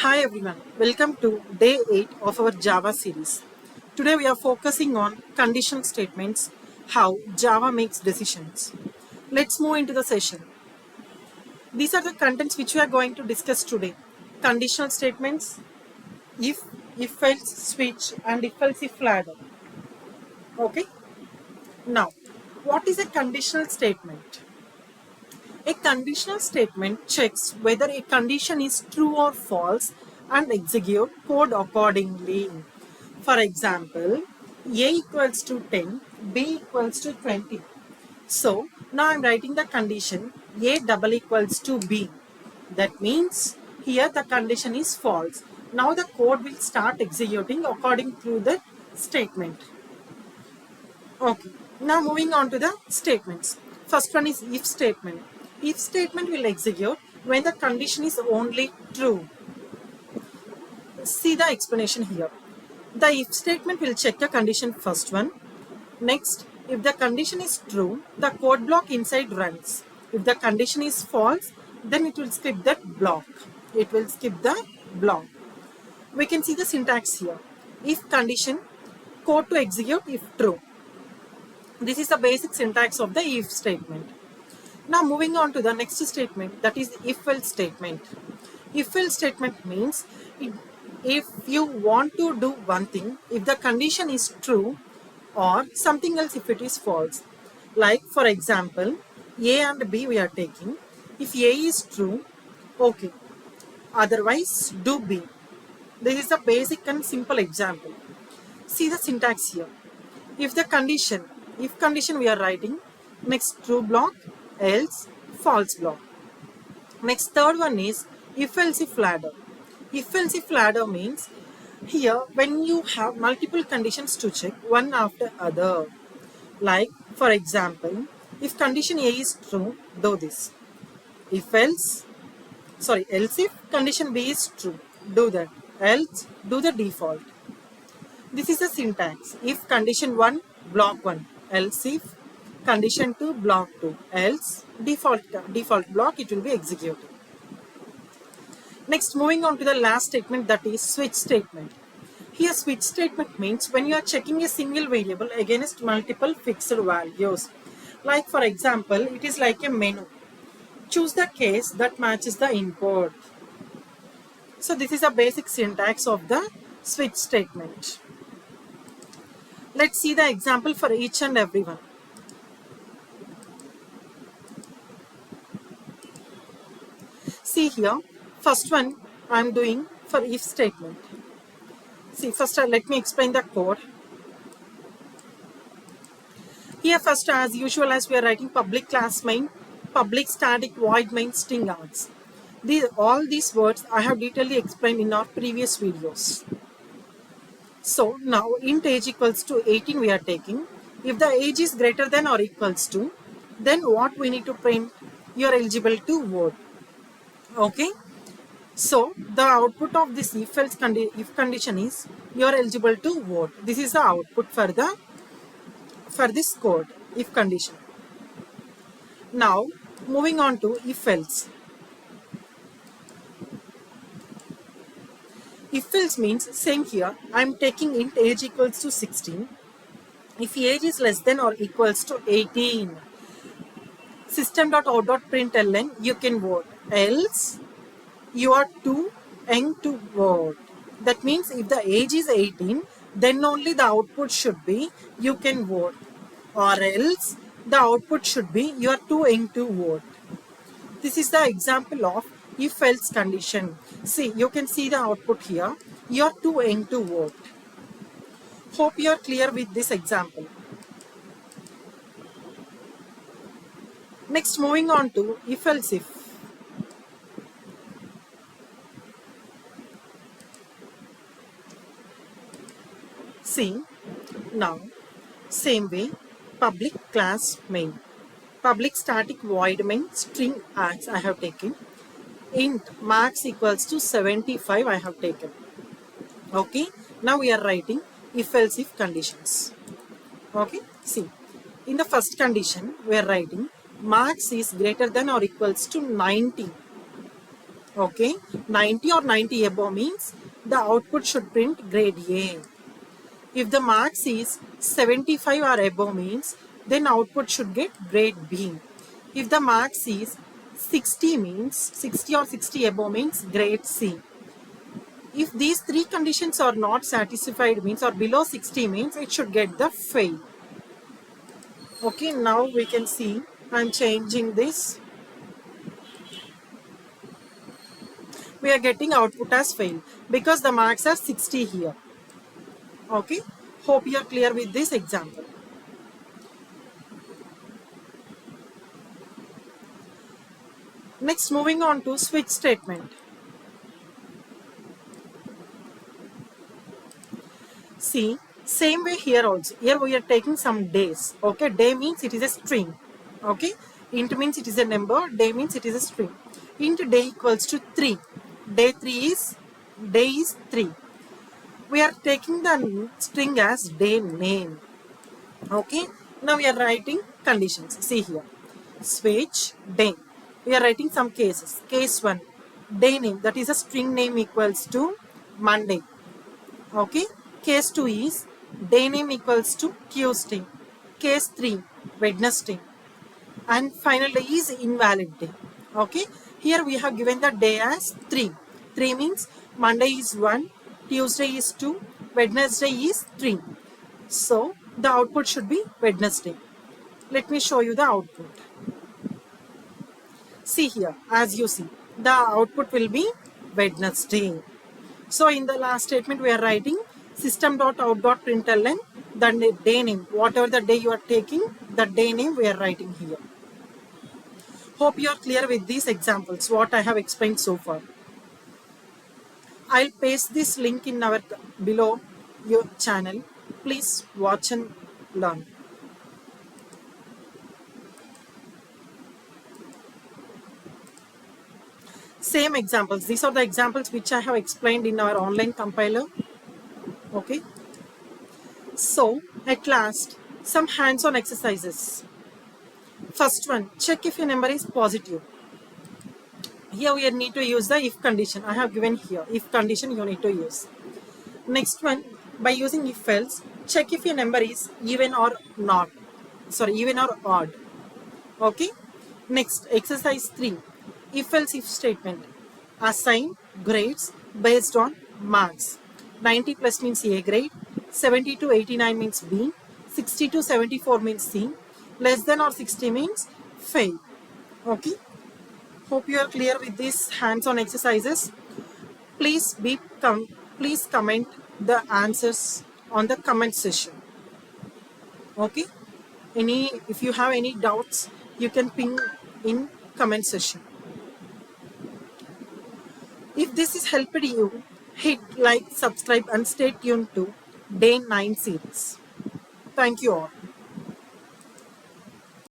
Hi everyone, welcome to day 8 of our Java series. Today we are focusing on conditional statements, how Java makes decisions. Let's move into the session. These are the contents which we are going to discuss today. Conditional statements, if else switch and if else if ladder. Okay? Now, what is a conditional statement? A conditional statement checks whether a condition is true or false and execute code accordingly. For example, A equals to 10, B equals to 20. So now I'm writing the condition A double equals to B. That means here the condition is false. Now the code will start executing according to the statement. Okay, now moving on to the statements. First one is if statement. If statement will execute when the condition is only true. See the explanation here. The if statement will check the condition first one. Next, if the condition is true, the code block inside runs. If the condition is false, then it will skip that block. It will skip the block. We can see the syntax here. If condition, code to execute if true. This is the basic syntax of the if statement. Now moving on to the next statement, that is if else statement. If else statement means if you want to do one thing, if the condition is true or something else if it is false. Like for example, A and B we are taking. If A is true, okay. Otherwise do B. This is a basic and simple example. See the syntax here. If the condition, if condition we are writing, next true block, else false block. Next third one is if else if ladder. If else if ladder means here when you have multiple conditions to check one after other. Like for example, if condition A is true, do this. If else, else if condition B is true, do that. Else do the default. This is the syntax. If condition 1, block 1. Else if condition 2, block 2. Else default block, it will be executed. Next, moving on to the last statement, that is switch statement. Here switch statement means when you are checking a single variable against multiple fixed values. Like for example, it is like a menu. Choose the case that matches the input. So this is a basic syntax of the switch statement. Let's see the example for each and every one. See here, first one I am doing for if statement. See, first let me explain the code. Here first, as usual, as we are writing public class main, public static void main string args. All these words I have detailedly explained in our previous videos. So now int age equals to 18 we are taking. If the age is greater than or equals to, then what we need to print? You are eligible to vote. Okay. So the output of this if else if condition is you are eligible to vote. This is the output for this code if condition. Now moving on to if else. If else means same here. I am taking int age equals to 16. If age is less than or equals to 18, system.out.println you can vote. Else you are too young to vote. That means if the age is 18, then only the output should be you can vote, or else the output should be you are too young to vote. This is the example of if else condition. See, you can see the output here. You are too young to vote. Hope you are clear with this example. Next, moving on to if else if. See, now same way, public class main, public static void main string args I have taken, int max equals to 75 I have taken. Okay, now we are writing if else if conditions. Okay, see, in the first condition we are writing max is greater than or equals to 90. Okay, 90 or 90 above means the output should print grade A. If the marks is 75 or above means then output should get grade B. If the marks is 60 means 60 or 60 above means grade C. If these three conditions are not satisfied means or below 60 means it should get the fail. Okay, now we can see I'm changing this. We are getting output as fail because the marks are 60 here. Okay, hope you are clear with this example. Next, moving on to switch statement. See, same way here also. Here we are taking some days. Okay, day means it is a string. Okay, int means it is a number. Day means it is a string. Int day equals to 3. Day 3 is, day is 3. We are taking the string as day name. Okay, now we are writing conditions. See here, switch day. We are writing some cases. Case 1, day name, that is a string name equals to Monday. Okay, case 2 is day name equals to Tuesday. Case 3, Wednesday. And final day is invalid day. Okay, here we have given the day as 3. 3 means Monday is 1, Tuesday is 2, Wednesday is 3. So the output should be Wednesday. Let me show you the output. See here, as you see, the output will be Wednesday. So in the last statement we are writing system.out.println, the day name, whatever the day you are taking, the day name we are writing here. Hope you are clear with these examples, what I have explained so far. I'll paste this link in our below your channel. Please watch and learn. Same examples. These are the examples which I have explained in our online compiler. Okay. So, at last, some hands-on exercises. First one, check if your number is positive. Here we need to use the if condition. I have given here. If condition you need to use. Next one, by using if else, check if your number is even or not. Sorry, even or odd. Okay. Next, exercise 3. If else if statement. Assign grades based on marks. 90 plus means A grade. 70 to 89 means B. 60 to 74 means C. Less than or 60 means fail. Okay. Hope you are clear with these hands-on exercises. Please comment the answers on the comment section. Okay. If you have any doubts, you can ping in comment section. If this has helped you, hit like, subscribe and stay tuned to Day 9 series. Thank you all.